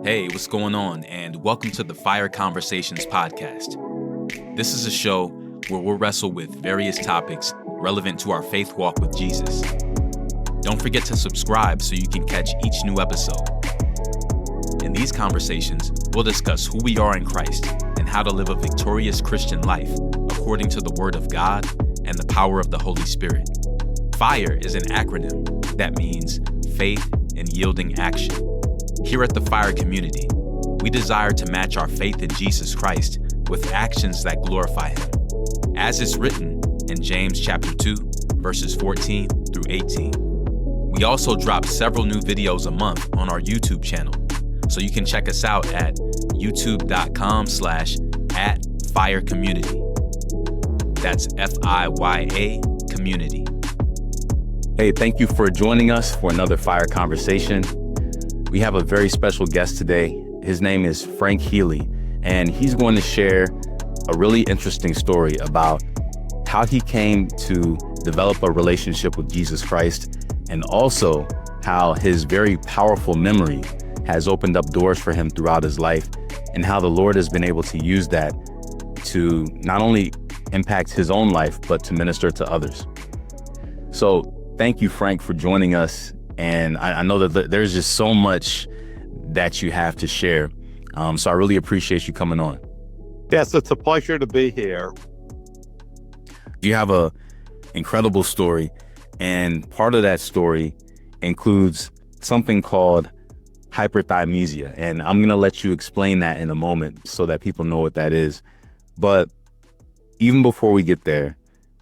Hey, what's going on? And welcome to the Fire Conversations podcast. This is a show where we'll wrestle with various topics relevant to our faith walk with Jesus. Don't forget to subscribe so you can catch each new episode. In these conversations, we'll discuss who we are in Christ and how to live a victorious Christian life according to the Word of God and the power of the Holy Spirit. FIRE is an acronym that means faith and yielding action. Here at the Fire community, we desire to match our faith in Jesus Christ with actions that glorify Him, as is written in James chapter 2, verses 14 through 18. We also drop several new videos a month on our YouTube channel, so you can check us out at youtube.com/@firecommunity. That's FIYA community. Hey, thank you for joining us for another Fire Conversation. We have a very special guest today. His name is Frank Healy, and he's going to share a really interesting story about how he came to develop a relationship with Jesus Christ, and also how his very powerful memory has opened up doors for him throughout his life, and how the Lord has been able to use that to not only impact his own life, but to minister to others. So thank you, Frank, for joining us. And I know that there's just so much that you have to share. So I really appreciate you coming on. Yes, it's a pleasure to be here. You have an incredible story, and part of that story includes something called hyperthymesia. And I'm going to let you explain that in a moment so that people know what that is. But even before we get there,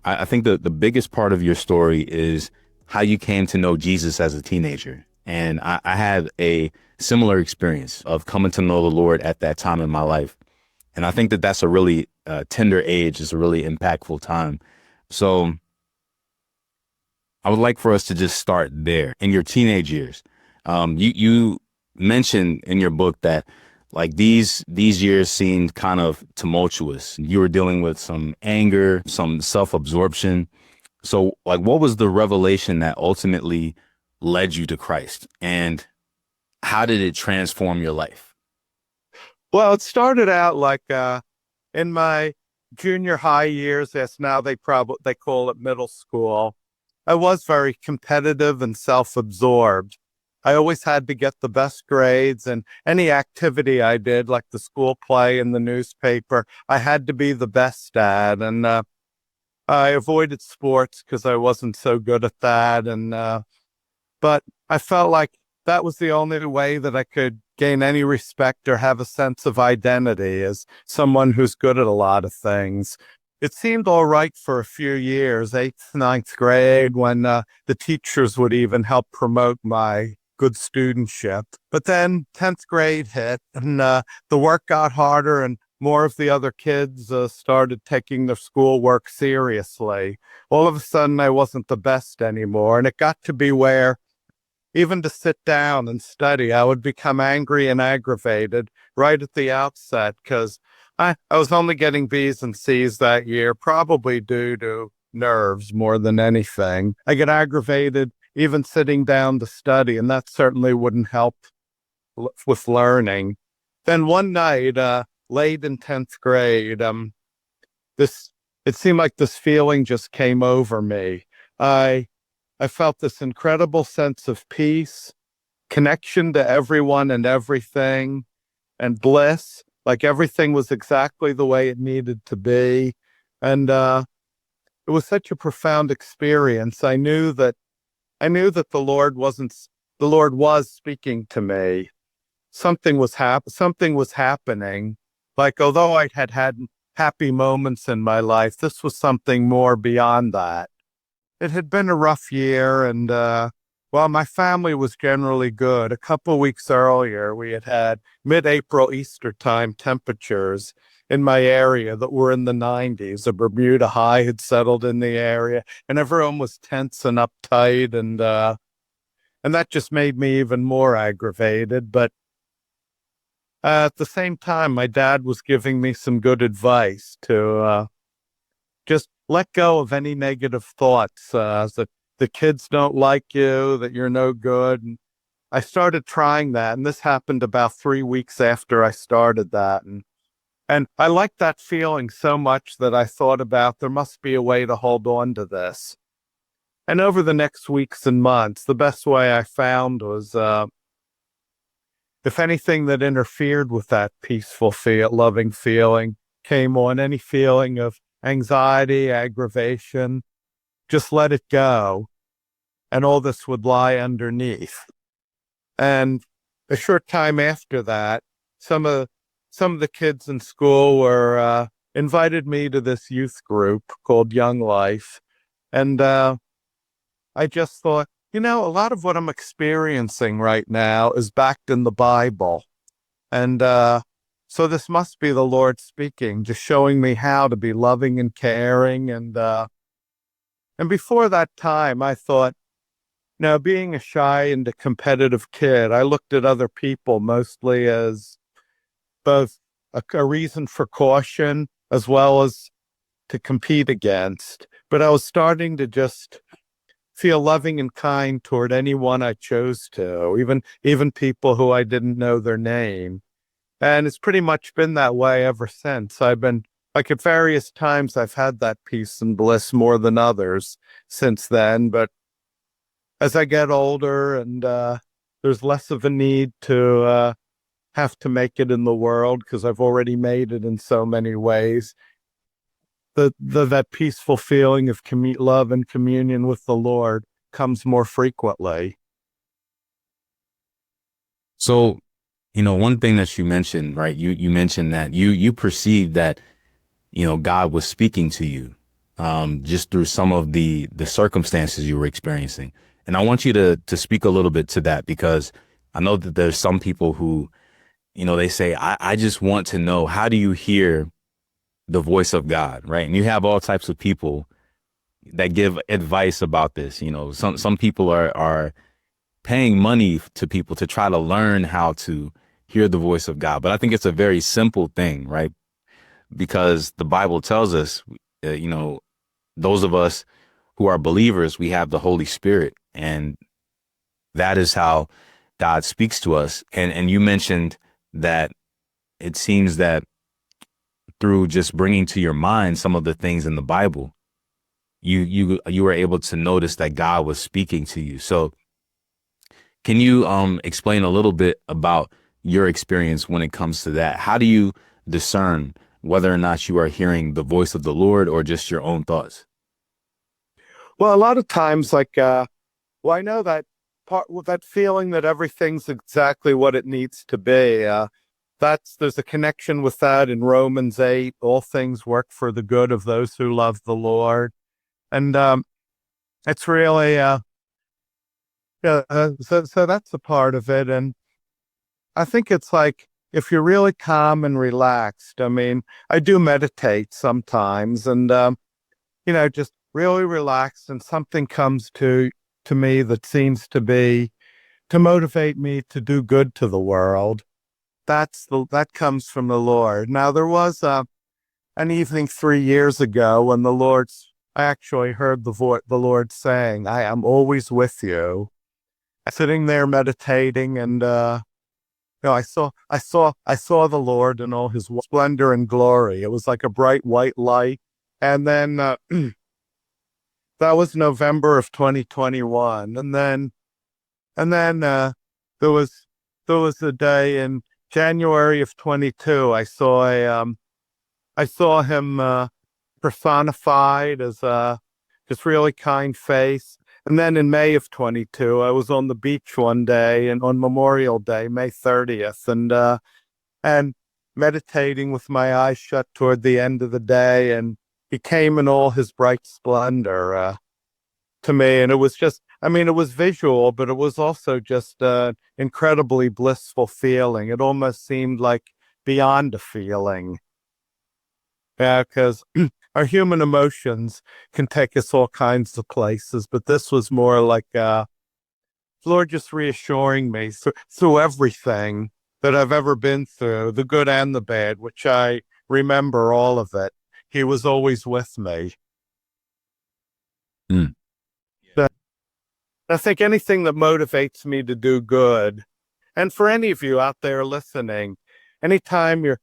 I think the biggest part of your story is how you came to know Jesus as a teenager. And I had a similar experience of coming to know the Lord at that time in my life. And I think that that's a really tender age. It's a really impactful time. So I would like for us to just start there. In your teenage years, you mentioned in your book that like these years seemed kind of tumultuous. You were dealing with some anger, some self-absorption. So like, what was the revelation that ultimately led you to Christ, and how did it transform your life? Well, it started out like in my junior high years, as now they call it middle school. I was very competitive and self-absorbed. I always had to get the best grades, and any activity I did, like the school play and the newspaper, I had to be the best at. And I avoided sports because I wasn't so good at that. And but I felt like that was the only way that I could gain any respect or have a sense of identity as someone who's good at a lot of things. It seemed all right for a few years, 8th, 9th grade, when the teachers would even help promote my good studentship. But then 10th grade hit, and the work got harder, and more of the other kids started taking their schoolwork seriously. All of a sudden, I wasn't the best anymore, and it got to be where even to sit down and study, I would become angry and aggravated right at the outset, because I was only getting B's and C's that year, probably due to nerves more than anything. I get aggravated even sitting down to study, and that certainly wouldn't help with learning. Then one night, late in 10th grade, it seemed like this feeling just came over me. I felt this incredible sense of peace, connection to everyone and everything, and bliss, like everything was exactly the way it needed to be. And it was such a profound experience. I knew that the Lord was speaking to me. Something was happening. Like, although I had happy moments in my life, this was something more beyond that. It had been a rough year, and my family was generally good. A couple weeks earlier, we had mid-April Easter time temperatures in my area that were in the 90s. A Bermuda high had settled in the area, and everyone was tense and uptight, and that just made me even more aggravated. But at the same time, my dad was giving me some good advice to just let go of any negative thoughts, that the kids don't like you, that you're no good. And I started trying that, and this happened about 3 weeks after I started that. And I liked that feeling so much that I thought about there must be a way to hold on to this. And over the next weeks and months, the best way I found was if anything that interfered with that peaceful, loving feeling came on, any feeling of anxiety, aggravation, just let it go, and all this would lie underneath. And a short time after that, some of the kids in school were invited me to this youth group called Young Life, and I just thought, a lot of what I'm experiencing right now is backed in the Bible. And so this must be the Lord speaking, just showing me how to be loving and caring. And before that time, I thought, being a shy and a competitive kid, I looked at other people mostly as both a reason for caution as well as to compete against. But I was starting to just feel loving and kind toward anyone I chose to, even people who I didn't know their name. And it's pretty much been that way ever since. I've been, like, at various times, I've had that peace and bliss more than others since then. But as I get older and there's less of a need to have to make it in the world because I've already made it in so many ways, that peaceful feeling of love and communion with the Lord comes more frequently. So, one thing that you mentioned, right? You mentioned that you perceived that, God was speaking to you, just through some of the circumstances you were experiencing. And I want you to speak a little bit to that, because I know that there's some people who, they say, I just want to know, how do you hear the voice of God, right? And you have all types of people that give advice about this. Some people are paying money to people to try to learn how to hear the voice of God. But I think it's a very simple thing, right? Because the Bible tells us, those of us who are believers, we have the Holy Spirit, and that is how God speaks to us. And you mentioned that it seems that through just bringing to your mind some of the things in the Bible, you were able to notice that God was speaking to you. So can you explain a little bit about your experience when it comes to that? How do you discern whether or not you are hearing the voice of the Lord or just your own thoughts? Well, a lot of times, I know that that feeling that everything's exactly what it needs to be. There's a connection with that in Romans 8. All things work for the good of those who love the Lord. And it's really, so that's a part of it. And I think it's like, if you're really calm and relaxed, I do meditate sometimes, and, just really relaxed, and something comes to me that seems to motivate me to do good to the world. That comes from the Lord. Now, there was an evening 3 years ago when I actually heard the Lord saying, "I am always with you." Sitting there meditating, and I saw the Lord in all his splendor and glory. It was like a bright white light. And then that was November of 2021. And then there was a day in January of 22. I saw him personified as a just really kind face. And then in May of 22, I was on the beach one day, and on Memorial Day, May 30th, and meditating with my eyes shut toward the end of the day, and he came in all his bright splendor to me. And it was just, it was visual, but it was also just an incredibly blissful feeling. It almost seemed like beyond a feeling. Yeah, because our human emotions can take us all kinds of places, but this was more like Lord just reassuring me through everything that I've ever been through, the good and the bad, which I remember all of it. He was always with me. Mm. I think anything that motivates me to do good, and for any of you out there listening, anytime you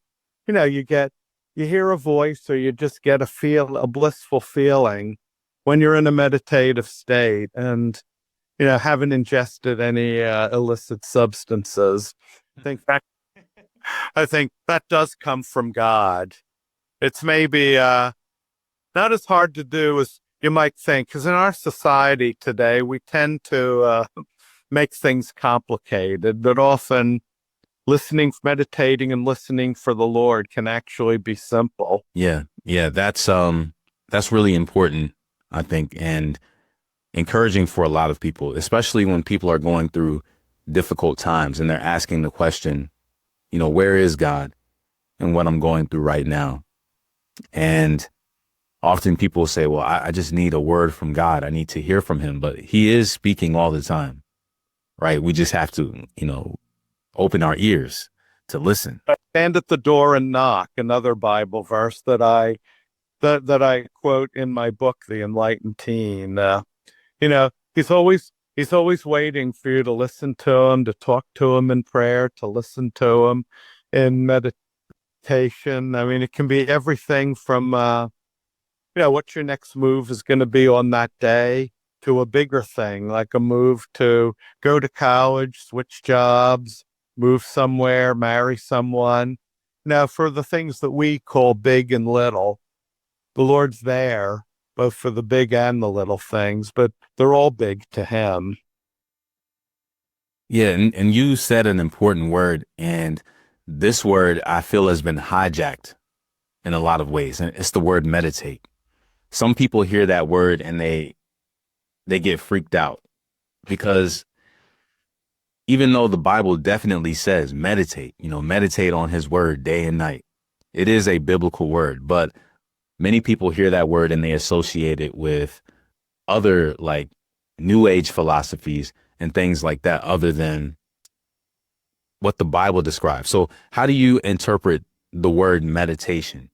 hear a voice or you just get a blissful feeling when you're in a meditative state and, haven't ingested any illicit substances. I think that does come from God. It's maybe not as hard to do as you might think, because in our society today, we tend to make things complicated, but often meditating and listening for the Lord can actually be simple. Yeah. That's really important, I think, and encouraging for a lot of people, especially when people are going through difficult times and they're asking the question, where is God in what I'm going through right now? And often people say, well, I just need a word from God. I need to hear from him, but he is speaking all the time, right? We just have to, open our ears to listen. Stand at the door and knock, another Bible verse that I quote in my book, The Enlightened Teen. He's always waiting for you to listen to him, to talk to him in prayer, to listen to him in meditation. I mean, it can be everything from, what your next move is going to be on that day, to a bigger thing, like a move to go to college, switch jobs, move somewhere, marry someone. Now, for the things that we call big and little, the Lord's there, both for the big and the little things, but they're all big to him. Yeah, and you said an important word, and this word I feel has been hijacked in a lot of ways, and it's the word meditate. Some people hear that word and they get freaked out, because even though the Bible definitely says meditate, meditate on his word day and night, it is a biblical word, but many people hear that word and they associate it with other like new age philosophies and things like that, other than what the Bible describes. So how do you interpret the word meditation,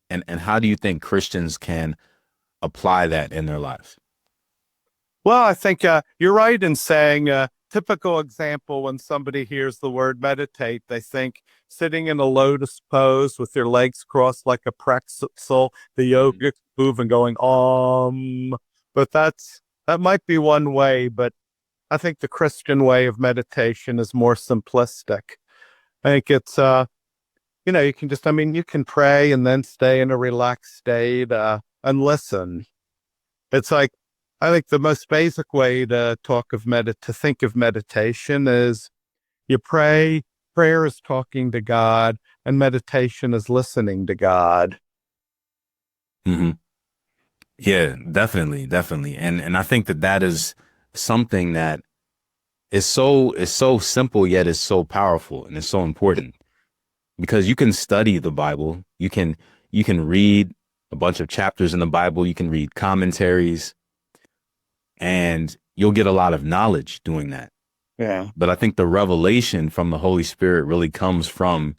and how do you think Christians can apply that in their lives? Well, I think you're right in saying typical example, when somebody hears the word meditate, they think sitting in a lotus pose with your legs crossed like a pretzel, the yogic move and going but that might be one way, but I think the Christian way of meditation is more simplistic. I think it's you can pray and then stay in a relaxed state and listen. It's like, I think the most basic way to think of meditation is you pray, prayer is talking to God, and meditation is listening to God. Mm-hmm. Yeah, definitely. And I think that is something that is so simple, yet is so powerful, and it's so important, because you can study the Bible. You can read a bunch of chapters in the Bible. You can read commentaries, and you'll get a lot of knowledge doing that. Yeah. But I think the revelation from the Holy Spirit really comes from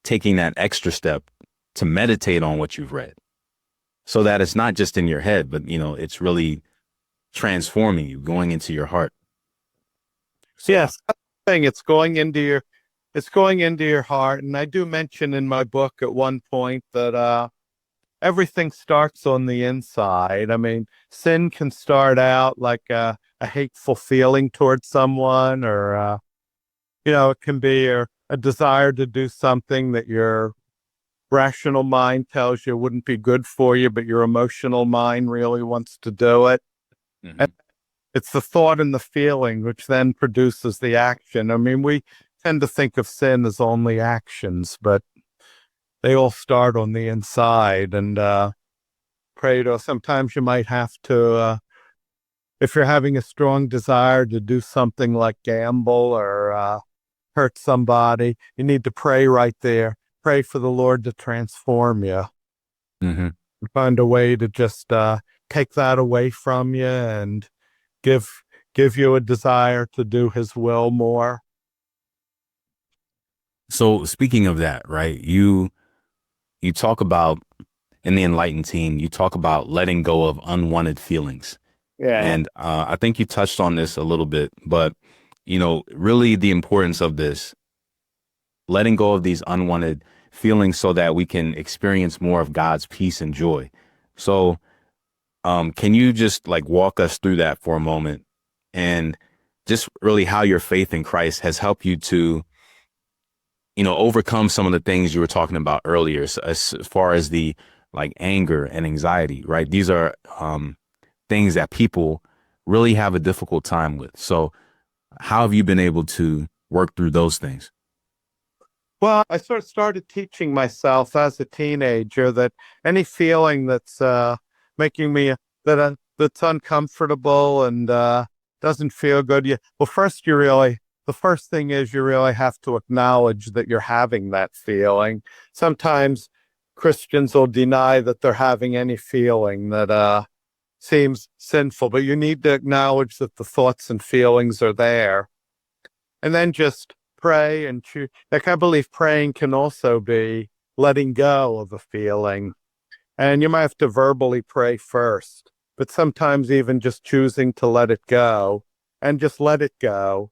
taking that extra step to meditate on what you've read, so that it's not just in your head, but it's really transforming you, going into your heart. Yes, it's going into your heart. And I do mention in my book at one point that everything starts on the inside. I mean, sin can start out like a hateful feeling towards someone, or it can be a desire to do something that your rational mind tells you wouldn't be good for you, but your emotional mind really wants to do it. Mm-hmm. And it's the thought and the feeling which then produces the action. I mean, we tend to think of sin as only actions, but they all start on the inside. And sometimes you might have to, if you're having a strong desire to do something like gamble or hurt somebody, you need to pray right there. Pray for the Lord to transform you. Mm-hmm. Find a way to just take that away from you and give you a desire to do his will more. So speaking of that, right, you talk about, in the Enlightened Teen, you talk about letting go of unwanted feelings Yeah. And I think you touched on this a little bit, but, really the importance of this, letting go of these unwanted feelings so that we can experience more of God's peace and joy. So, can you just like walk us through that for a moment, and just really how your faith in Christ has helped you to, overcome some of the things you were talking about earlier, as far as the like anger and anxiety, right? These are things that people really have a difficult time with. So how have you been able to work through those things? Well, I sort of started teaching myself as a teenager that any feeling that's making me that's uncomfortable and doesn't feel good. The first thing is you really have to acknowledge that you're having that feeling. Sometimes Christians will deny that they're having any feeling that seems sinful, but you need to acknowledge that the thoughts and feelings are there, and then just pray and choose. Like, I believe praying can also be letting go of a feeling. And you might have to verbally pray first, but sometimes even just choosing to let it go and just let it go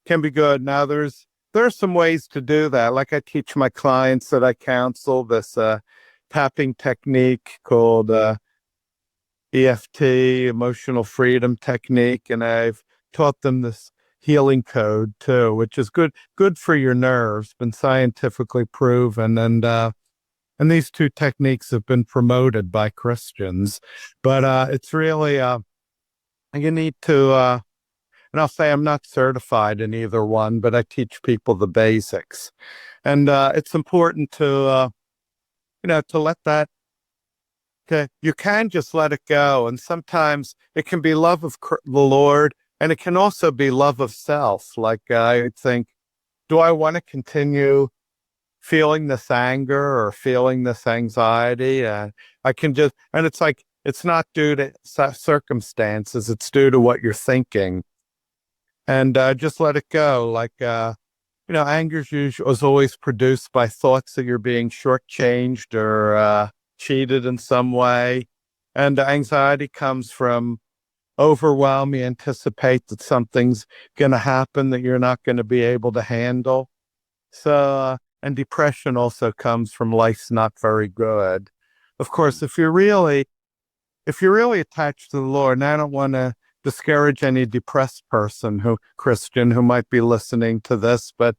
can be good. Now, there are some ways to do that. Like, I teach my clients that I counsel this tapping technique called EFT, emotional freedom technique, and I've taught them this healing code too, which is good for your nerves, been scientifically proven, and these two techniques have been promoted by Christians. But it's really you need to and I'll say I'm not certified in either one, but I teach people the basics, and it's important to to let that. Okay, you can just let it go, and sometimes it can be love of the Lord, and it can also be love of self. Like, I think, do I want to continue feeling this anger or feeling this anxiety? I can just, and it's like, it's not due to circumstances, it's due to what you're thinking. And just let it go. Like, anger is always produced by thoughts that you're being shortchanged or cheated in some way. And anxiety comes from overwhelm. You anticipate that something's going to happen that you're not going to be able to handle. So, and depression also comes from life's not very good. Of course, if you're really attached to the Lord, and I don't want to discourage any depressed Christian who might be listening to this, but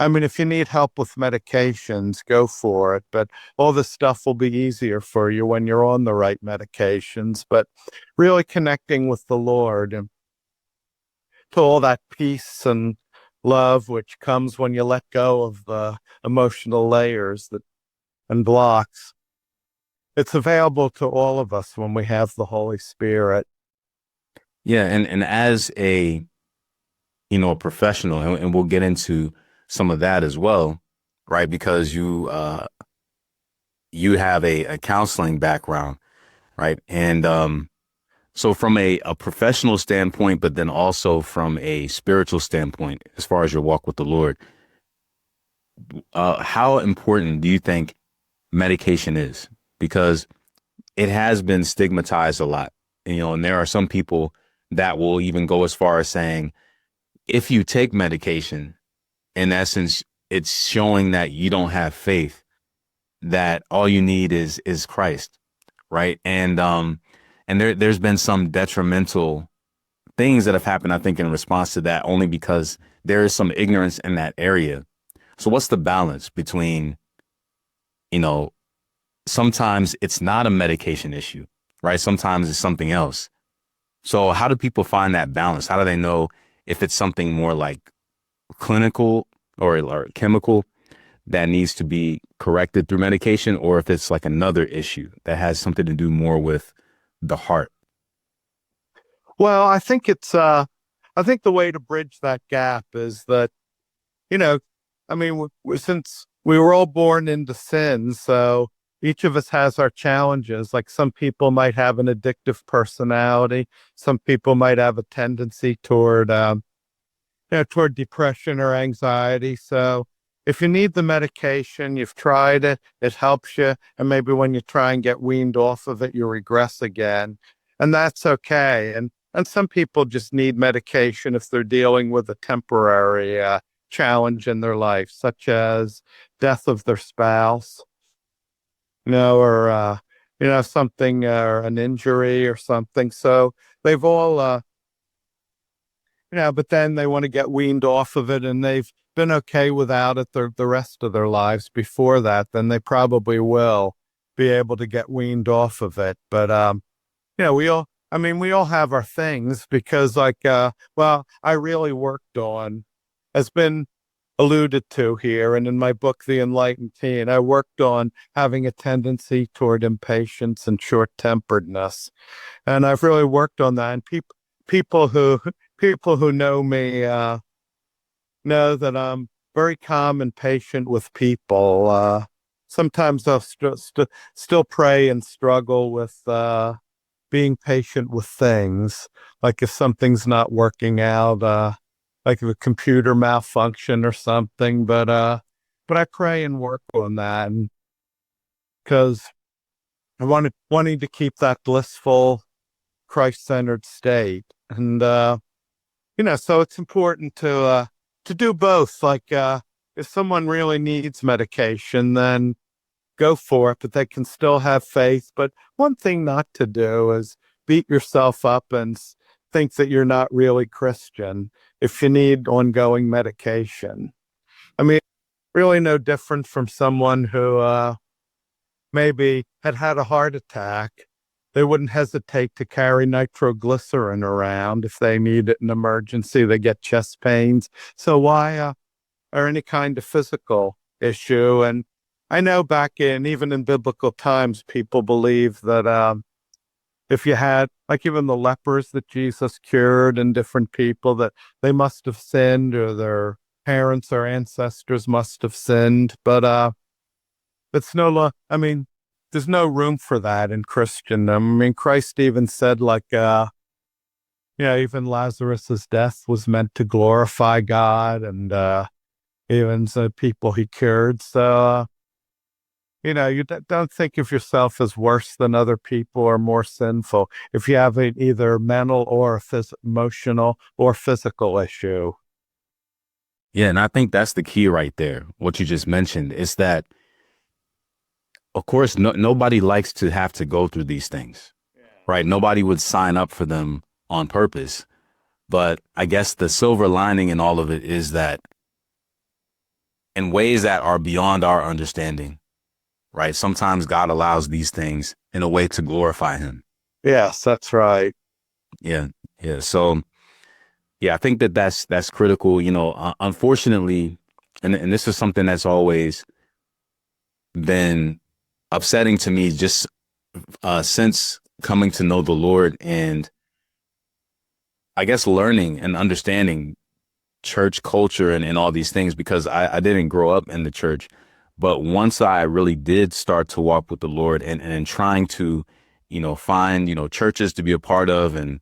I mean, if you need help with medications, go for it. But all this stuff will be easier for you when you're on the right medications. But really connecting with the Lord and to all that peace and love which comes when you let go of the emotional layers and blocks. It's available to all of us when we have the Holy Spirit. Yeah, and as a a professional, and we'll get into some of that as well, right? Because you have a counseling background, right? And so from a professional standpoint, but then also from a spiritual standpoint, as far as your walk with the Lord, how important do you think medication is? Because it has been stigmatized a lot, and there are some people that will even go as far as saying, if you take medication, in essence, it's showing that you don't have faith, that all you need is Christ, right? And there's been some detrimental things that have happened, I think, in response to that, only because there is some ignorance in that area. So what's the balance between, sometimes it's not a medication issue, right? Sometimes it's something else. So how do people find that balance? How do they know if it's something more like clinical or chemical that needs to be corrected through medication, or if it's like another issue that has something to do more with the heart? Well, I think I think the way to bridge that gap is that, I mean, since we were all born into sin, so each of us has our challenges. Like, some people might have an addictive personality. Some people might have a tendency toward depression or anxiety. So if you need the medication, you've tried it, it helps you. And maybe when you try and get weaned off of it, you regress again. and that's okay. And some people just need medication if they're dealing with a temporary challenge in their life, such as death of their spouse, or something, or an injury or something. So they've all, but then they want to get weaned off of it, and they've been okay without it the rest of their lives before that. Then they probably will be able to get weaned off of it. But we all have our things, because I really worked on, has been alluded to here, and in my book, The Enlightened Teen, I worked on having a tendency toward impatience and short-temperedness. And I've really worked on that. And people who know me know that I'm very calm and patient with people. Sometimes I'll still pray and struggle with being patient with things, like if something's not working out, like if a computer malfunction or something. But I pray and work on that, because I wanting to keep that blissful, Christ-centered state. And so it's important to do both. Like if someone really needs medication, then go for it, but they can still have faith. But one thing not to do is beat yourself up and think that you're not really Christian if you need ongoing medication. I mean, really no different from someone who maybe had a heart attack. They wouldn't hesitate to carry nitroglycerin around if they need it in emergency. They get chest pains. So why, or any kind of physical issue? And I know even in biblical times, people believe that if you had, like even the lepers that Jesus cured and different people, that they must have sinned, or their parents or ancestors must have sinned. But there's no room for that in Christendom. I mean, Christ even said, even Lazarus's death was meant to glorify God, and even the people he cured. So, you don't think of yourself as worse than other people or more sinful if you have either mental or emotional or physical issue. Yeah, and I think that's the key right there. What you just mentioned is that, of course, nobody likes to have to go through these things, right? Nobody would sign up for them on purpose. But I guess the silver lining in all of it is that in ways that are beyond our understanding, right? Sometimes God allows these things in a way to glorify him. Yes, that's right. Yeah. Yeah. So, yeah, I think that's critical. Unfortunately, and this is something that's always been upsetting to me just since coming to know the Lord, and I guess learning and understanding church culture and all these things, because I didn't grow up in the church. But once I really did start to walk with the Lord and trying to, find, churches to be a part of, and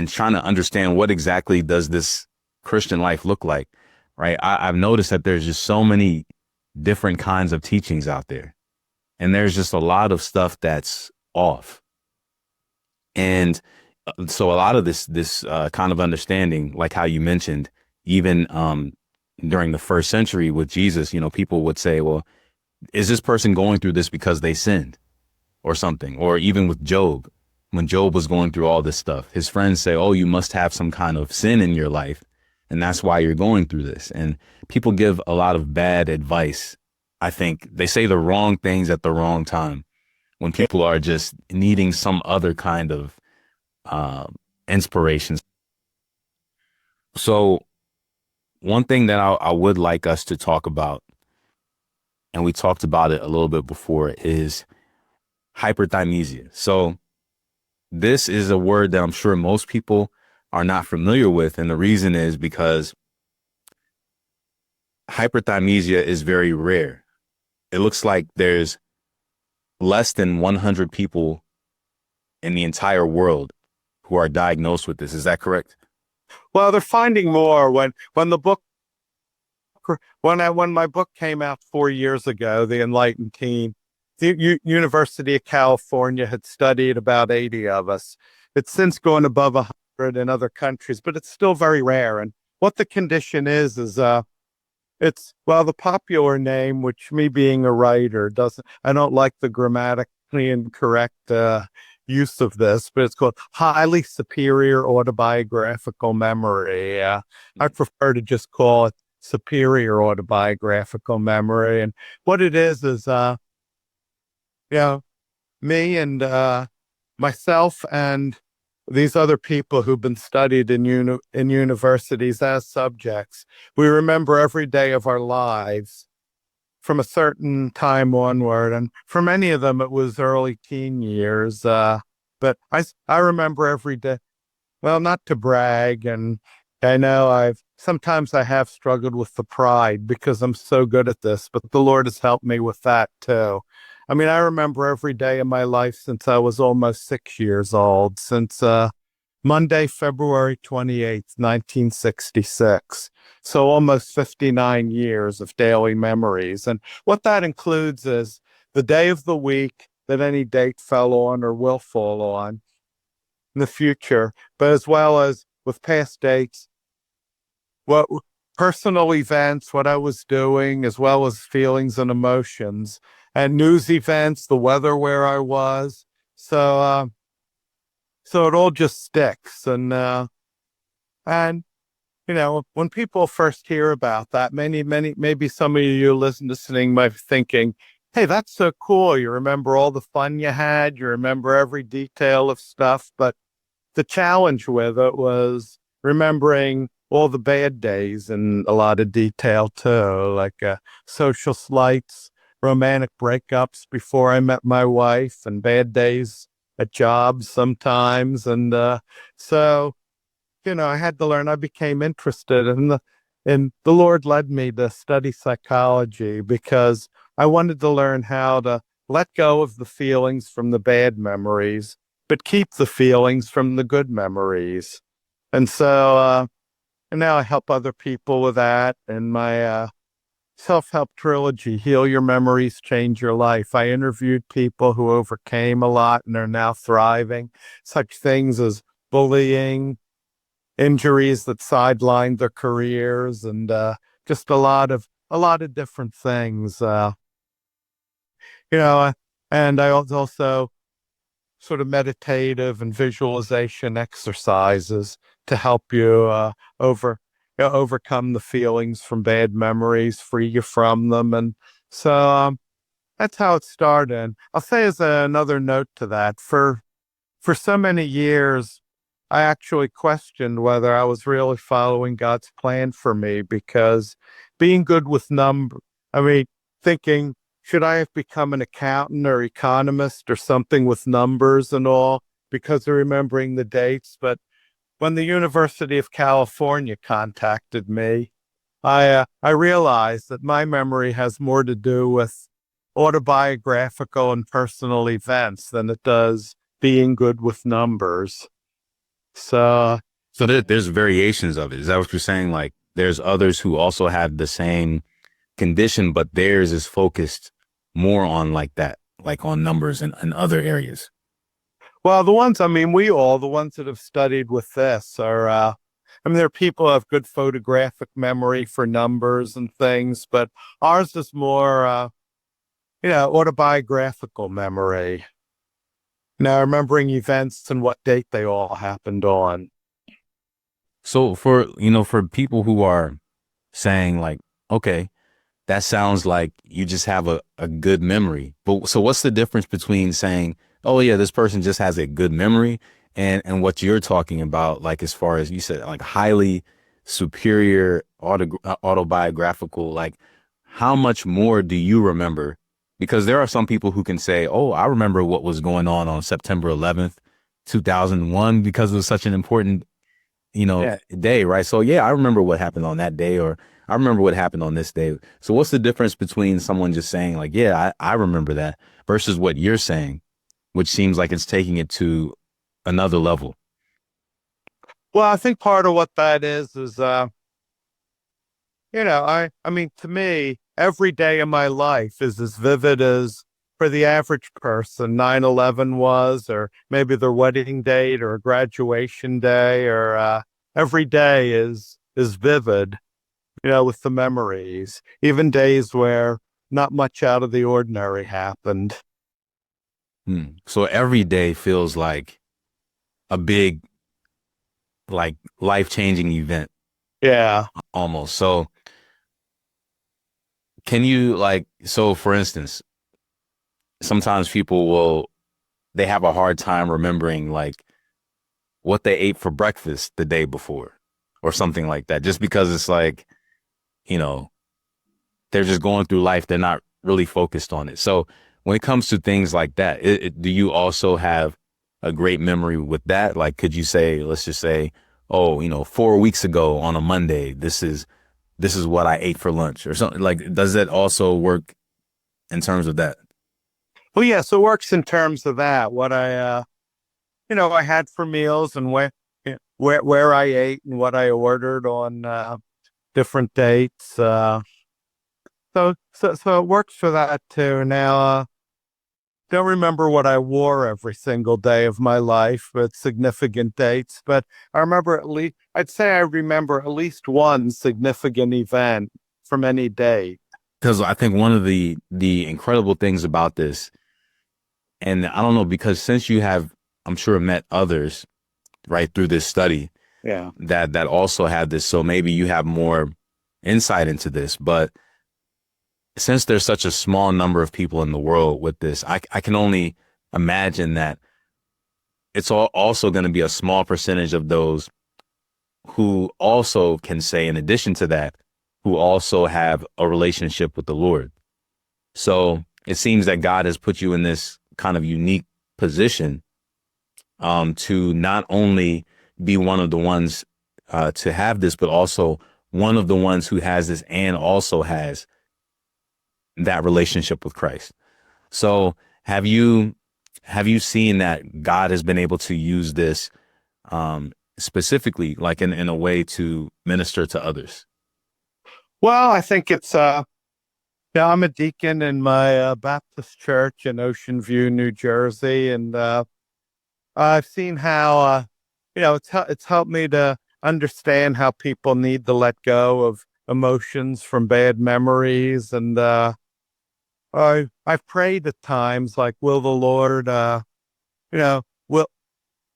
trying to understand what exactly does this Christian life look like, right? I've noticed that there's just so many different kinds of teachings out there, and there's just a lot of stuff that's off. And so a lot of this kind of understanding, like how you mentioned, even during the first century with Jesus, people would say, well, is this person going through this because they sinned or something? Or even with Job, when Job was going through all this stuff, his friends say, oh, you must have some kind of sin in your life, and that's why you're going through this. And people give a lot of bad advice. I think they say the wrong things at the wrong time when people are just needing some other kind of inspiration. So one thing that I would like us to talk about, and we talked about it a little bit before, is hyperthymesia. So this is a word that I'm sure most people are not familiar with. And the reason is because hyperthymesia is very rare. It looks like there's less than 100 people in the entire world who are diagnosed with this. Is that correct? Well, they're finding more. When my book came out 4 years ago, The Enlightened Teen, the University of California had studied about 80 of us, It's since gone above 100 in other countries, but it's still very rare. And what the condition is it's, well, the popular name, which me being a writer I don't like the grammatically incorrect use of this, but it's called highly superior autobiographical memory. I prefer to just call it superior autobiographical memory. And what it is, me and myself and these other people who've been studied in universities as subjects, we remember every day of our lives from a certain time onward. And for many of them, it was early teen years. But I remember every day. Well, not to brag, and I know sometimes I have struggled with the pride because I'm so good at this, but the Lord has helped me with that too. I mean, I remember every day of my life since I was almost 6 years old, since Monday, February 28th, 1966. So almost 59 years of daily memories. And what that includes is the day of the week that any date fell on or will fall on in the future, but as well as with past dates, what personal events, what I was doing, as well as feelings and emotions, and news events, the weather where I was. So it all just sticks. And when people first hear about that, maybe some of you listening might be thinking, hey, that's so cool. You remember all the fun you had. You remember every detail of stuff. But the challenge with it was remembering all the bad days in a lot of detail too, like social slights, romantic breakups before I met my wife, and bad days at jobs sometimes. And so I had to learn. I became interested in the Lord led me to study psychology because I wanted to learn how to let go of the feelings from the bad memories, but keep the feelings from the good memories. And so and now I help other people with that. And my self-help trilogy, Heal Your Memories, Change Your Life. I interviewed people who overcame a lot and are now thriving, such things as bullying, injuries that sidelined their careers, and just a lot of different things. And I also sort of meditative and visualization exercises to help you overcome the feelings from bad memories, free you from them. And so that's how it started. I'll say as another note to that, for so many years, I actually questioned whether I was really following God's plan for me, because being good with thinking, should I have become an accountant or economist or something with numbers and all because of remembering the dates? But when the University of California contacted me, I realized that my memory has more to do with autobiographical and personal events than it does being good with numbers. So there's variations of it. Is that what you're saying? Like there's others who also have the same condition, but theirs is focused more on like that, like on numbers and other areas. Well, the ones that have studied with this are, there are people who have good photographic memory for numbers and things, but ours is more, autobiographical memory. Remembering events and what date they all happened on. So for people who are saying like, okay, that sounds like you just have a good memory. But so what's the difference between saying, oh yeah, this person just has a good memory and what you're talking about, like as far as you said, like highly superior autobiographical, like how much more do you remember? Because there are some people who can say, oh, I remember what was going on September 11th, 2001, because it was such an important day, right? So yeah, I remember what happened on that day, or I remember what happened on this day. So what's the difference between someone just saying like, yeah, I remember that versus what you're saying, which seems like it's taking it to another level? Well, I think part of what that is, to me, every day of my life is as vivid as for the average person, 9/11 was, or maybe their wedding date or a graduation day, or every day is vivid, with the memories, even days where not much out of the ordinary happened. So every day feels like a big, like life-changing event Yeah. almost. So can you so for instance, sometimes they have a hard time remembering like what they ate for breakfast the day before or something like that, just because it's like, you know, they're just going through life. They're not really focused on it. So when it comes to things like that, do you also have a great memory with that? Like, could you say, let's just say, oh, 4 weeks ago on a Monday, this is what I ate for lunch or something? Like, does that also work in terms of that? Well, yes, it works in terms of that. What I had for meals and where I ate and what I ordered on different dates. So it works for that too. Now, don't remember what I wore every single day of my life with significant dates, but I'd say I remember at least one significant event from any date. Because I think one of the incredible things about this, and I don't know, because since you have, I'm sure, met others right through this study, Yeah. that also have this, so maybe you have more insight into this. But since there's such a small number of people in the world with this, I can only imagine that it's also going to be a small percentage of those who also can say, in addition to that, who also have a relationship with the Lord. So it seems that God has put you in this kind of unique position to not only be one of the ones to have this, but also one of the ones who has this and also has that relationship with Christ. So have you seen that God has been able to use this specifically, like in a way to minister to others? Well, I think it's yeah, I'm a deacon in my Baptist church in Ocean View, New Jersey, and I've seen how it's helped me to understand how people need to let go of emotions from bad memories, and I've prayed at times like, will the Lord, you know, will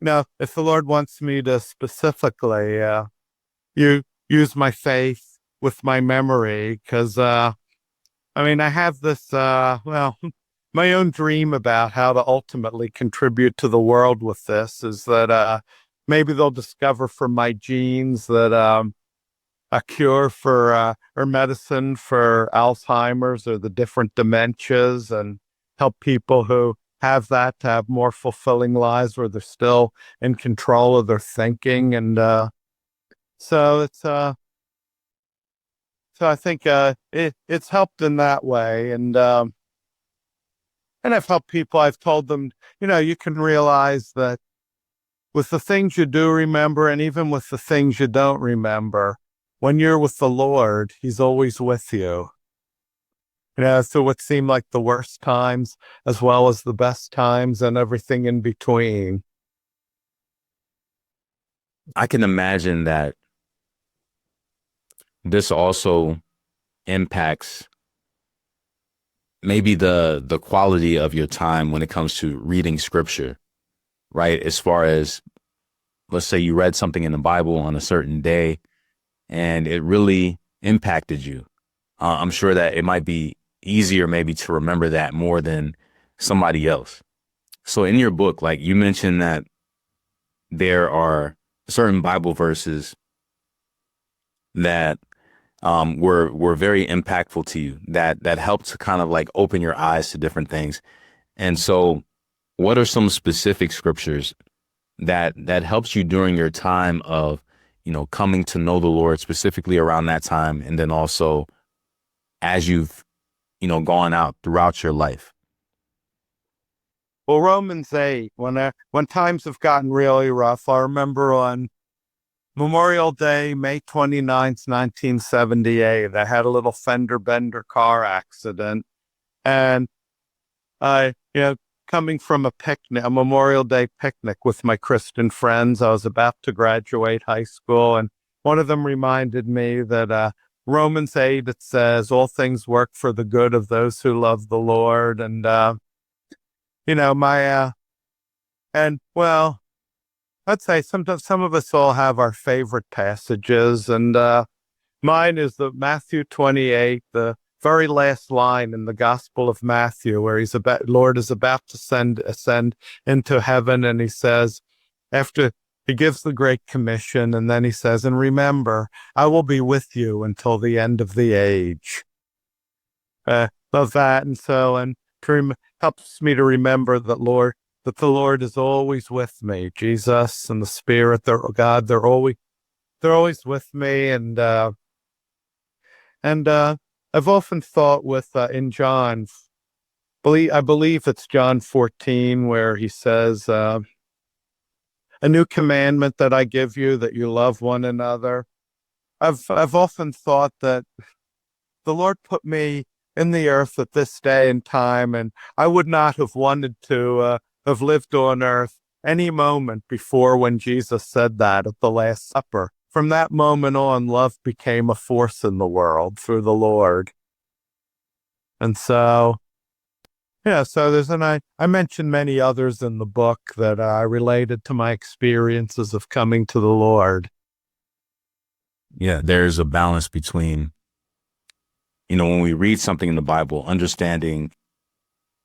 if the Lord wants me to specifically you use my faith with my memory, because I have this my own dream about how to ultimately contribute to the world with this is that maybe they'll discover from my genes that a cure for or medicine for Alzheimer's or the different dementias, and help people who have that to have more fulfilling lives where they're still in control of their thinking. And so it's so I think it's helped in that way. And I've helped people. I've told them, you can realize that with the things you do remember, and even with the things you don't remember, when you're with the Lord, He's always with you. So what seemed like the worst times, as well as the best times and everything in between. I can imagine that this also impacts maybe the quality of your time when it comes to reading scripture, right? As far as, let's say you read something in the Bible on a certain day and it really impacted you. I'm sure that it might be easier maybe to remember that more than somebody else. So in your book, like you mentioned that there are certain Bible verses that were very impactful to you, that helped to kind of like open your eyes to different things. And so what are some specific scriptures that helps you during your time of, coming to know the Lord, specifically around that time, and then also as you've, gone out throughout your life? Well, Romans 8, when times have gotten really rough, I remember on Memorial Day, May 29th, 1978, I had a little fender bender car accident. And coming from a picnic, a Memorial Day picnic with my Christian friends. I was about to graduate high school, and one of them reminded me that Romans 8, it says, all things work for the good of those who love the Lord. And, I'd say sometimes some of us all have our favorite passages, and mine is the Matthew 28, the very last line in the Gospel of Matthew, where Lord is about to ascend into heaven, and he says, after he gives the Great Commission, and then he says, and remember, I will be with you until the end of the age. Love that, and helps me to remember that the Lord is always with me. Jesus and the Spirit, God, they're always with me, and I've often thought in John, I believe it's John 14, where he says, a new commandment that I give you, that you love one another. I've often thought that the Lord put me in the earth at this day and time, and I would not have wanted to have lived on earth any moment before when Jesus said that at the Last Supper. From that moment on, love became a force in the world through the Lord. And so, I mentioned many others in the book that related to my experiences of coming to the Lord. Yeah, there's a balance between, when we read something in the Bible, understanding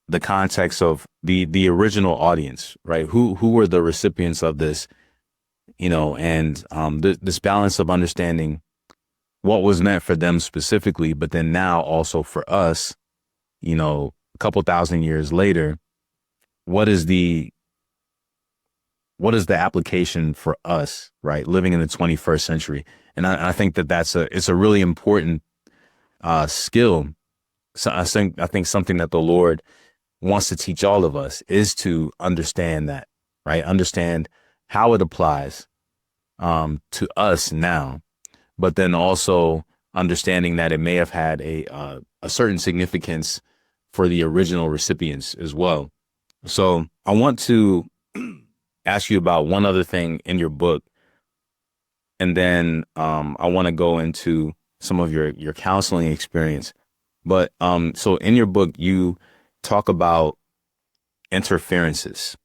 the context of the original audience, right? Who were the recipients of this, and this balance of understanding what was meant for them specifically, but then now also for us, a couple thousand years later, what is the application for us, right? Living in the 21st century. And I think that it's a really important skill. So I think something that the Lord wants to teach all of us is to understand that, right? Understand how it applies to us now, but then also understanding that it may have had a certain significance for the original recipients as well. So I want to ask you about one other thing in your book, and then I want to go into some of your counseling experience. But so in your book, you talk about interferences,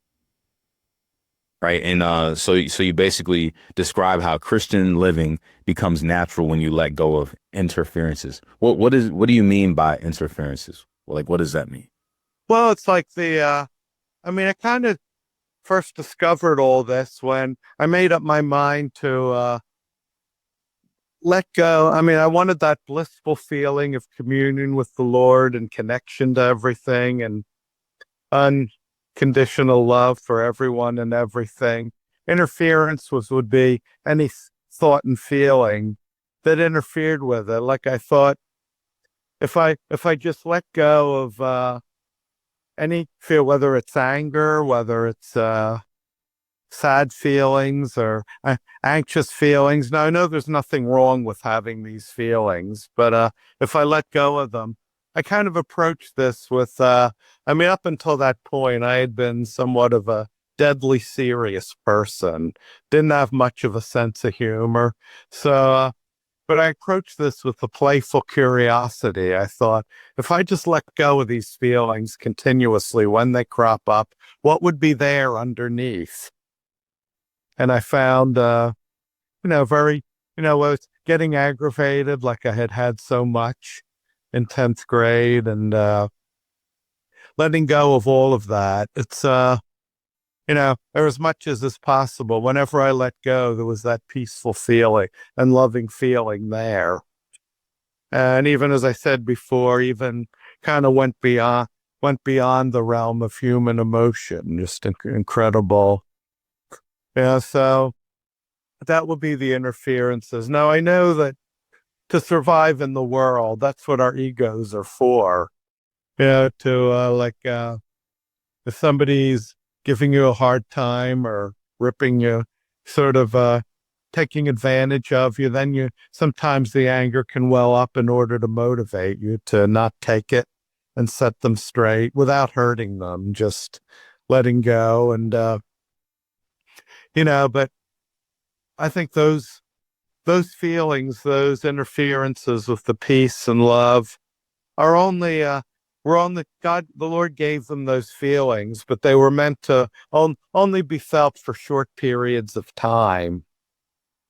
right? And so you basically describe how Christian living becomes natural when you let go of interferences. What do you mean by interferences? Like, what does that mean? Well, it's like I kind of first discovered all this when I made up my mind to let go. I wanted that blissful feeling of communion with the Lord and connection to everything and unconditional love for everyone and everything. Interference would be any thought and feeling that interfered with it. Like I thought, if I just let go of any feel, whether it's anger, whether it's sad feelings or anxious feelings. Now, I know there's nothing wrong with having these feelings, but if I let go of them, I kind of approached this with, up until that point, I had been somewhat of a deadly serious person, didn't have much of a sense of humor. So, but I approached this with a playful curiosity. I thought, if I just let go of these feelings continuously when they crop up, what would be there underneath? And I found, I was getting aggravated, like I had had so much in 10th grade, and letting go of all of that. It's, or as much as is possible, whenever I let go, there was that peaceful feeling and loving feeling there. And even as I said before, even kind of went beyond the realm of human emotion, just incredible. Yeah, so that would be the interferences. Now, I know that to survive in the world, that's what our egos are for. If somebody's giving you a hard time or ripping you, sort of taking advantage of you, then sometimes the anger can well up in order to motivate you to not take it and set them straight without hurting them, just letting go. And, but I think those feelings, those interferences with the peace and love are only, God, the Lord gave them those feelings, but they were meant to only be felt for short periods of time.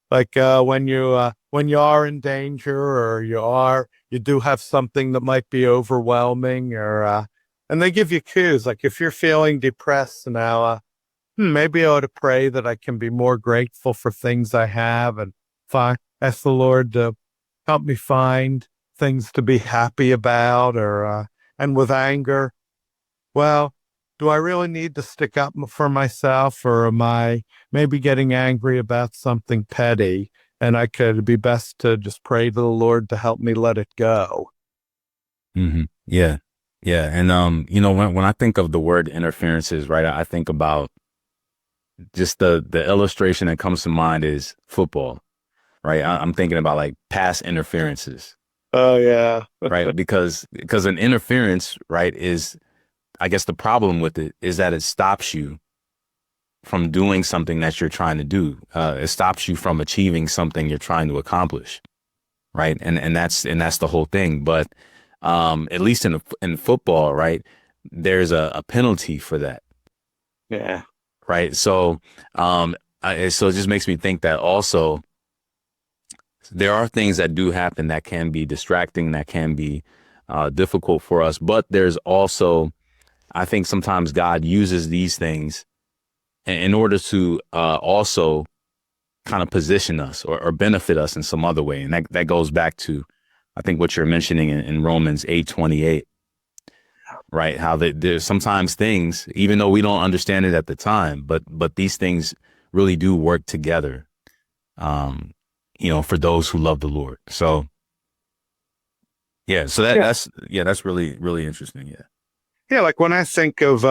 Like when you are in danger, or you do have something that might be overwhelming, or and they give you cues. Like if you're feeling depressed now, maybe I ought to pray that I can be more grateful for things I have, and ask the Lord to help me find things to be happy about, or and with anger, well, do I really need to stick up for myself, or am I maybe getting angry about something petty? And it'd be best to just pray to the Lord to help me let it go. Mm-hmm. Yeah. Yeah. And, when I think of the word interferences, right, I think about just the illustration that comes to mind is football, right? I'm thinking about like pass interferences. Oh, yeah. Right. Because an interference, right, is, I guess the problem with it is that it stops you from doing something that you're trying to do. It stops you from achieving something you're trying to accomplish. Right. And that's the whole thing. But at least in football, right, there's a penalty for that. Yeah. Right. So so it just makes me think that also there are things that do happen that can be distracting, that can be difficult for us. But there's also, I think sometimes God uses these things in order to also kind of position us or benefit us in some other way. And that goes back to, I think, what you're mentioning in Romans 8:28, right? How there's sometimes things, even though we don't understand it at the time, but these things really do work together, for those who love the Lord. So, yeah, so that's really, really interesting. Yeah. Yeah, like when I think of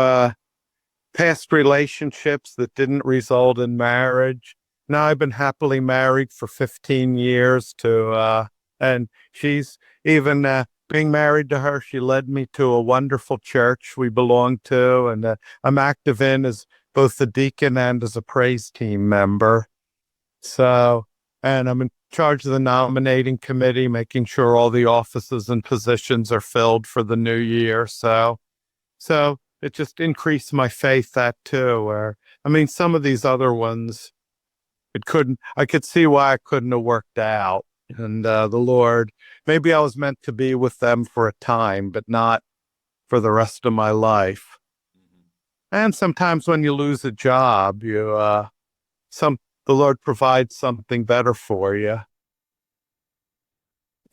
past relationships that didn't result in marriage. Now I've been happily married for 15 years and she's even being married to her. She led me to a wonderful church we belong to, and I'm active in as both a deacon and as a praise team member. So, and I'm in charge of the nominating committee, making sure all the offices and positions are filled for the new year. So it just increased my faith, that too, some of these other ones, I could see why it couldn't have worked out. And the Lord, maybe I was meant to be with them for a time, but not for the rest of my life. And sometimes when you lose a job, the Lord provides something better for you.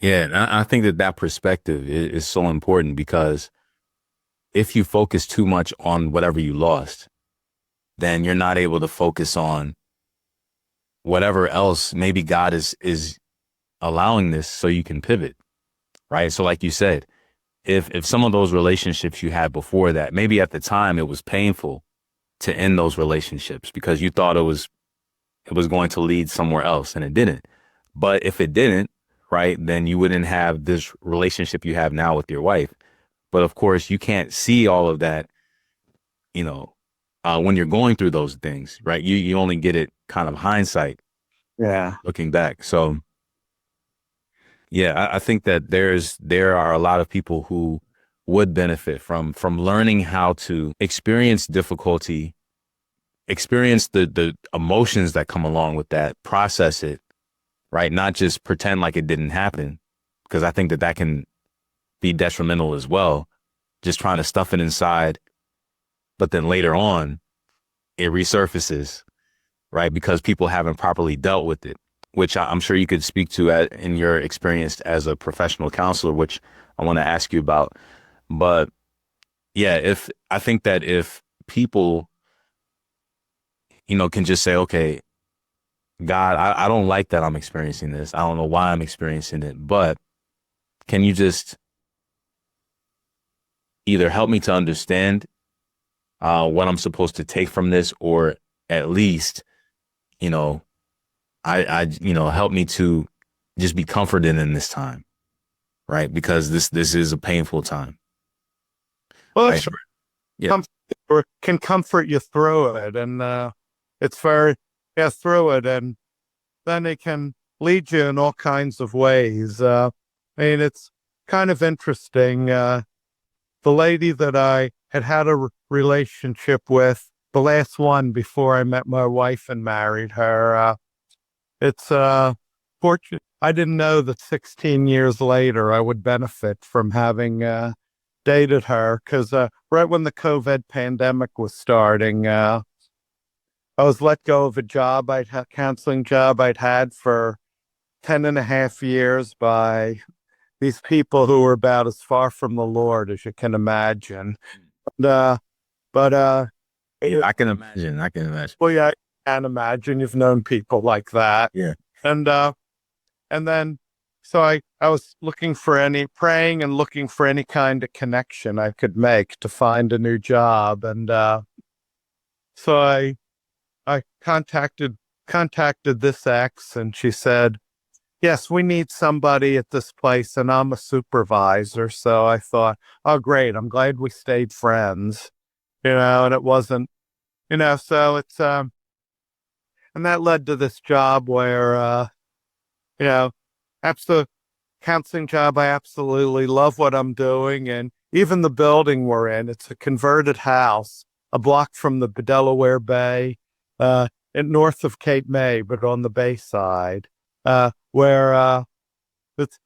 Yeah, and I think that perspective is so important, because if you focus too much on whatever you lost, then you're not able to focus on whatever else. Maybe God is allowing this so you can pivot, right? So like you said, if some of those relationships you had before that, maybe at the time it was painful to end those relationships because you thought it was going to lead somewhere else, and it didn't. But if it didn't, right, then you wouldn't have this relationship you have now with your wife. But of course, you can't see all of that, when you're going through those things, right? You only get it kind of hindsight. Yeah. Looking back. So, yeah, I think that there are a lot of people who would benefit from learning how to experience difficulty, experience the emotions that come along with that, process it, right? Not just pretend like it didn't happen, because I think that can be detrimental as well. Just trying to stuff it inside, but then later on it resurfaces, right? Because people haven't properly dealt with it, which I'm sure you could speak to in your experience as a professional counselor, which I want to ask you about. But yeah, I think that if people, can just say, okay, God, I don't like that I'm experiencing this. I don't know why I'm experiencing it, but can you just either help me to understand what I'm supposed to take from this, or at least, I help me to just be comforted in this time, right? Because this is a painful time. Well, Right. it's Yeah. or can comfort you through it, and it's very through it, and then it can lead you in all kinds of ways. I mean, it's kind of interesting. The lady that I had a relationship with, the last one before I met my wife and married her, it's fortunate. I didn't know that 16 years later I would benefit from having dated her, because right when the COVID pandemic was starting, I was let go of a job counseling job I'd had for 10 and a half years by these people who were about as far from the Lord as you can imagine. And, but I can imagine. I can imagine. well, yeah, I can't imagine. You've known people like that. Yeah. And and then so I was praying and looking for any kind of connection I could make to find a new job. And so I contacted this ex, and she said, yes, we need somebody at this place, and I'm a supervisor. So I thought, oh, great. I'm glad we stayed friends, and it wasn't, so it's, and that led to this job where, you know, absolute counseling job. I absolutely love what I'm doing. And even the building we're in, it's a converted house, a block from the Delaware Bay, north of Cape May, but on the Bay side, where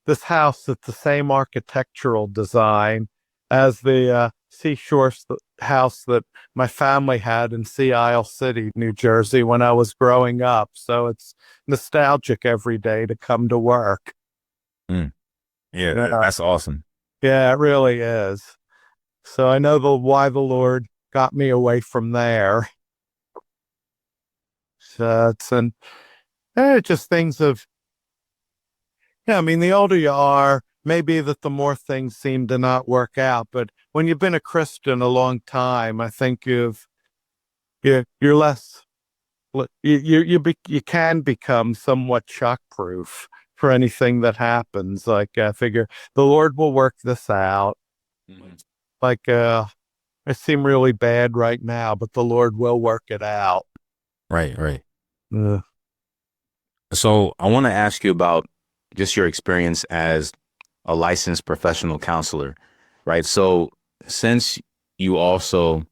this house, it's the same architectural design as the seashore house that my family had in Sea Isle City, New Jersey, when I was growing up. So it's nostalgic every day to come to work. Mm. Yeah, that's awesome. Yeah, it really is. So I know why the Lord got me away from there. So it's just things of, yeah, I mean, the older you are, maybe that the more things seem to not work out. But when you've been a Christian a long time, I think you're less, you can become somewhat shockproof for anything that happens. Like, I figure the Lord will work this out. Mm-hmm. Like, I seem really bad right now, but the Lord will work it out. Right, right. So I want to ask you about just your experience as a licensed professional counselor, right? So since you also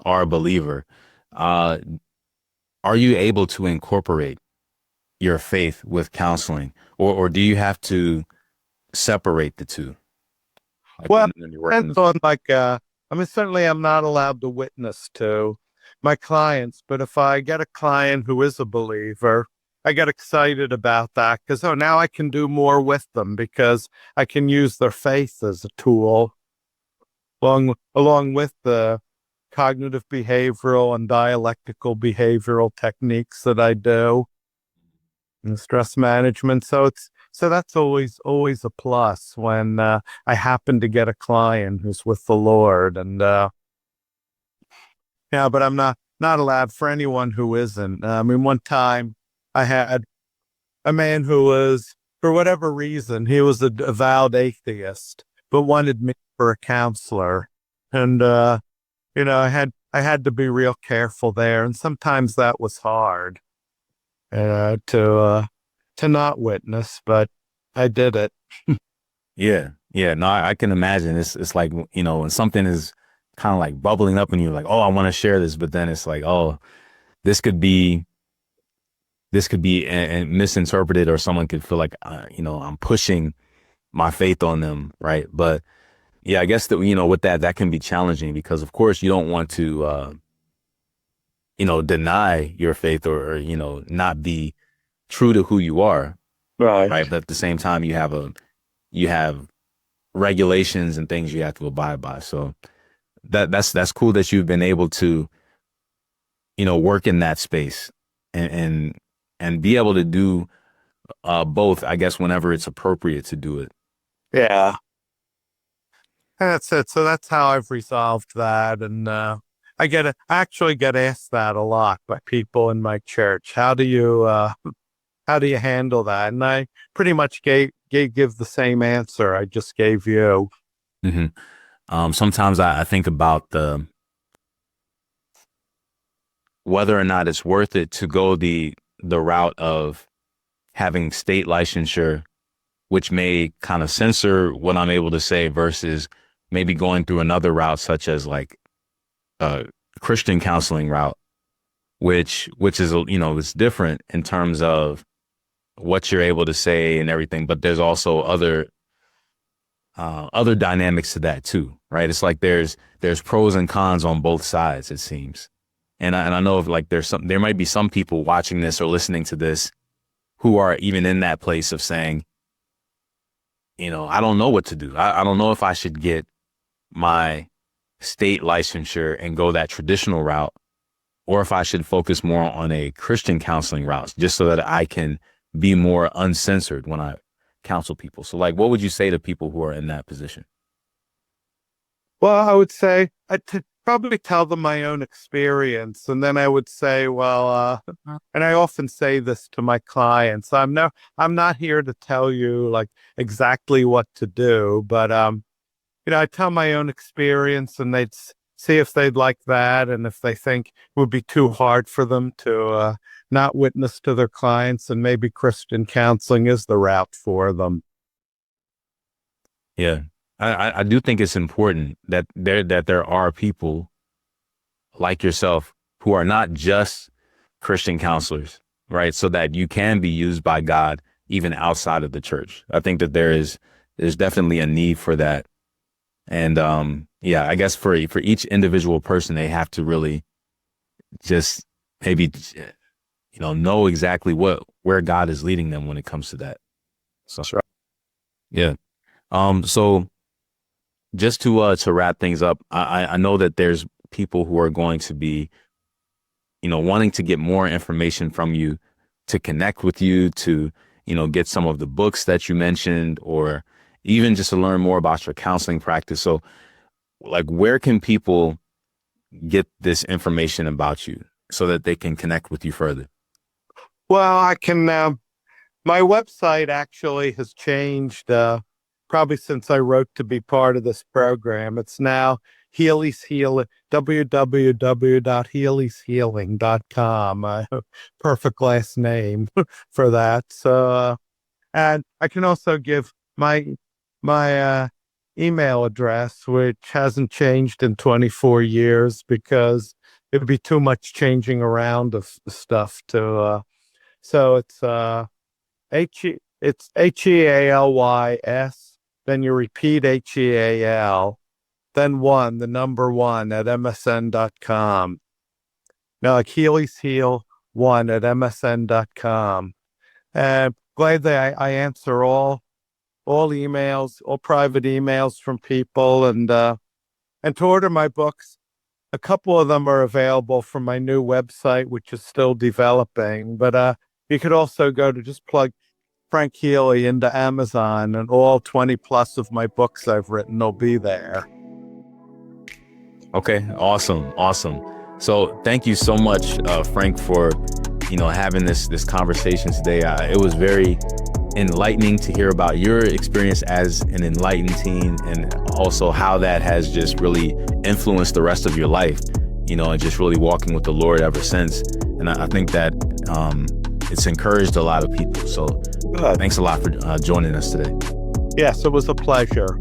are a believer, are you able to incorporate your faith with counseling, or do you have to separate the two? Well, depends on I mean, certainly I'm not allowed to witness to my clients, but if I get a client who is a believer, I get excited about that because, now I can do more with them because I can use their faith as a tool along with the cognitive behavioral and dialectical behavioral techniques that I do and stress management. So that's always a plus when I happen to get a client who's with the Lord. And but I'm not allowed for anyone who isn't. I mean, one time I had a man who was, for whatever reason, he was a avowed atheist, but wanted me for a counselor. And I had to be real careful there, and sometimes that was hard to not witness, but I did it. Yeah. No, I can imagine. It's like, when something is kind of like bubbling up and you're like, oh, I want to share this, but then it's like, oh, this could be and misinterpreted, or someone could feel like, I'm pushing my faith on them, right? But yeah, I guess that, with that can be challenging because, of course, you don't want to, deny your faith or not be true to who you are. Right. But at the same time, you have regulations and things you have to abide by. So that's cool that you've been able to, work in that space and be able to do both, I guess, whenever it's appropriate to do it. Yeah. That's it. So that's how I've resolved that. And I actually get asked that a lot by people in my church. How do you handle that? And I pretty much give the same answer I just gave you. Mm-hmm. Sometimes I think about whether or not it's worth it to go the route of having state licensure, which may kind of censor what I'm able to say, versus maybe going through another route, such as like a Christian counseling route, which is, it's different in terms of what you're able to say and everything, but there's also other dynamics to that too, right? It's like there's pros and cons on both sides, it seems. And I know like there might be some people watching this or listening to this who are even in that place of saying, I don't know what to do. I don't know if I should get my state licensure and go that traditional route, or if I should focus more on a Christian counseling route, just so that I can be more uncensored when I counsel people. So like, what would you say to people who are in that position? Well, I would say I'd probably tell them my own experience. And then I would say, well, and I often say this to my clients, I'm not here to tell you like exactly what to do, but, I tell my own experience, and they'd see if they'd like that. And if they think it would be too hard for them to not witness to their clients, and maybe Christian counseling is the route for them. Yeah. I do think it's important that there are people like yourself who are not just Christian counselors, right? So that you can be used by God even outside of the church. I think that there's definitely a need for that. And I guess for each individual person, they have to really just maybe know exactly where God is leading them when it comes to that. So that's right. Yeah. So just to wrap things up, I know that there's people who are going to be, wanting to get more information from you, to connect with you, to, get some of the books that you mentioned, or even just to learn more about your counseling practice. So like, where can people get this information about you so that they can connect with you further? Well, I can, my website actually has changed, probably since I wrote to be part of this program. It's now Healy's Healing, www.healyshealing.com. Perfect last name for that. So, and I can also give my email address, which hasn't changed in 24 years because it would be too much changing around of stuff to, so it's HEALYS, then you repeat HEAL, then the number 1 at msn.com. Now, like Healy's Heal 1 at msn.com. And gladly I answer all emails, all private emails from people, and to order my books, a couple of them are available from my new website, which is still developing, but you could also go to just plug Frank Healy into Amazon, and all 20 plus of my books I've written will be there. Okay, awesome. So thank you so much, Frank, for having this conversation today. It was very enlightening to hear about your experience as an enlightened teen, and also how that has just really influenced the rest of your life, and just really walking with the Lord ever since. And I think that it's encouraged a lot of people. So thanks a lot for joining us today. Yes, it was a pleasure.